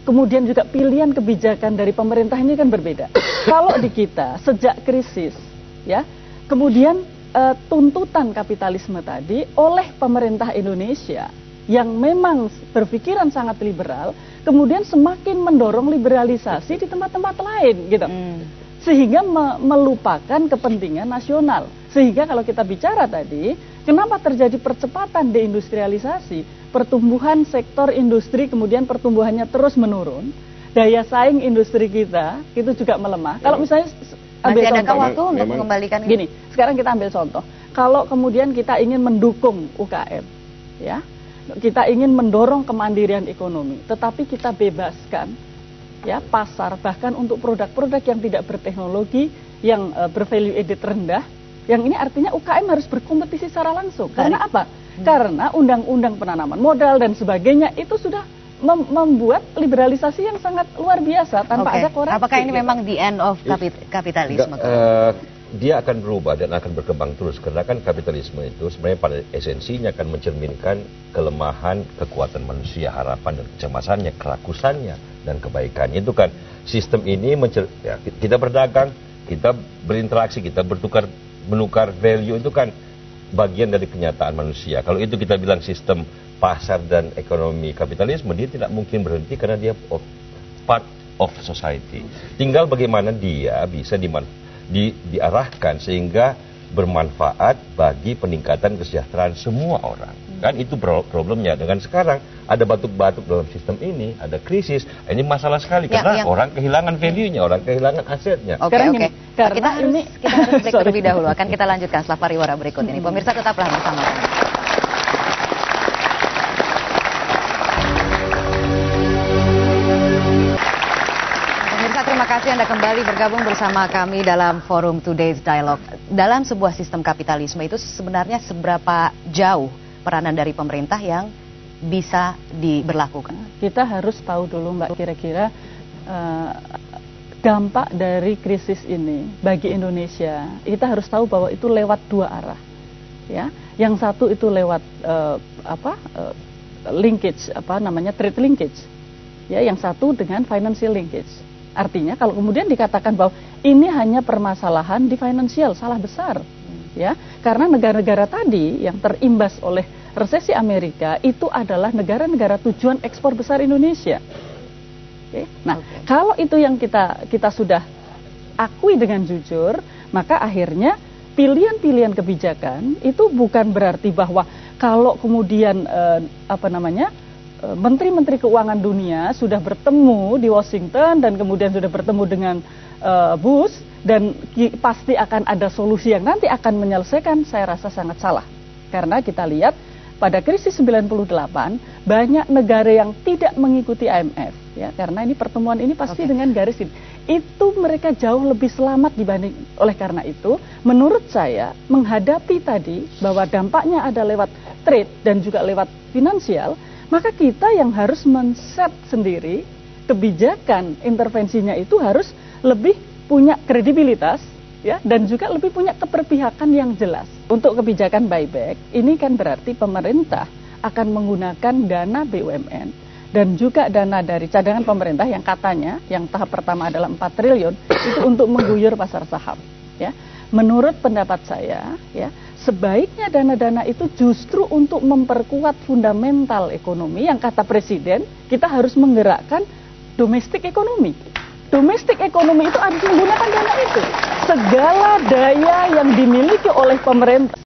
kemudian juga pilihan kebijakan dari pemerintah ini kan berbeda. Kalau di kita sejak krisis, ya, kemudian tuntutan kapitalisme tadi oleh pemerintah Indonesia yang memang berpikiran sangat liberal, kemudian semakin mendorong liberalisasi di tempat-tempat lain, gitu. Sehingga melupakan kepentingan nasional. Sehingga kalau kita bicara tadi, kenapa terjadi percepatan deindustrialisasi, pertumbuhan sektor industri kemudian pertumbuhannya terus menurun, daya saing industri kita itu juga melemah. Kalau misalnya masih ada waktu untuk mengembalikan gini, sekarang kita ambil contoh. Kalau kemudian kita ingin mendukung UKM, ya, kita ingin mendorong kemandirian ekonomi, tetapi kita bebaskan, ya, pasar bahkan untuk produk-produk yang tidak berteknologi, yang bervalue added rendah, yang ini artinya UKM harus berkompetisi secara langsung. Karena apa? Karena undang-undang penanaman modal dan sebagainya itu sudah membuat liberalisasi yang sangat luar biasa tanpa ada koreksi. Apakah ini memang the end of kapitalisme? Dia akan berubah dan akan berkembang terus karena kan kapitalisme itu sebenarnya pada esensinya akan mencerminkan kelemahan, kekuatan manusia, harapan dan kecemasannya, kerakusannya dan kebaikannya. Itu kan sistem ini ya, kita berdagang, kita berinteraksi, kita menukar value, itu kan bagian dari kenyataan manusia. Kalau itu kita bilang sistem pasar dan ekonomi kapitalisme, dia tidak mungkin berhenti karena dia part of society. Tinggal bagaimana dia bisa diarahkan sehingga bermanfaat bagi peningkatan kesejahteraan semua orang. Kan itu problemnya. Dengan sekarang ada batuk-batuk dalam sistem ini, ada krisis, ini masalah sekali karena orang kehilangan value-nya, orang kehilangan asetnya. Oke. Kita harus break terlebih dahulu. Akan kita lanjutkan setelah pariwara berikut ini. Pemirsa tetaplah bersama kami. Terima kasih Anda kembali bergabung bersama kami dalam Forum Today's Dialogue. Dalam sebuah sistem kapitalisme itu sebenarnya seberapa jauh peranan dari pemerintah yang bisa diberlakukan? Kita harus tahu dulu Mbak, kira-kira dampak dari krisis ini bagi Indonesia. Kita harus tahu bahwa itu lewat dua arah. Ya, yang satu itu lewat linkage, trade linkage. Ya, yang satu dengan financial linkage. Artinya kalau kemudian dikatakan bahwa ini hanya permasalahan di finansial, salah besar, ya, karena negara-negara tadi yang terimbas oleh resesi Amerika itu adalah negara-negara tujuan ekspor besar Indonesia. Oke? Nah, kalau itu yang kita sudah akui dengan jujur, maka akhirnya pilihan-pilihan kebijakan itu bukan berarti bahwa kalau kemudian Menteri-Menteri Keuangan Dunia sudah bertemu di Washington dan kemudian sudah bertemu dengan Bush dan pasti akan ada solusi yang nanti akan menyelesaikan, saya rasa sangat salah. Karena kita lihat pada krisis 98 banyak negara yang tidak mengikuti IMF, ya, karena ini pertemuan ini pasti dengan garis ini. Itu mereka jauh lebih selamat dibanding. Oleh karena itu, menurut saya menghadapi tadi bahwa dampaknya ada lewat trade dan juga lewat finansial, maka kita yang harus men-set sendiri kebijakan intervensinya itu harus lebih punya kredibilitas, ya, dan juga lebih punya keberpihakan yang jelas. Untuk kebijakan buyback, ini kan berarti pemerintah akan menggunakan dana BUMN dan juga dana dari cadangan pemerintah yang katanya, yang tahap pertama adalah 4 triliun, itu untuk mengguyur pasar saham. Ya. Menurut pendapat saya, ya, sebaiknya dana-dana itu justru untuk memperkuat fundamental ekonomi yang kata Presiden, kita harus menggerakkan domestik ekonomi. Domestik ekonomi itu harus menggunakan dana itu. Segala daya yang dimiliki oleh pemerintah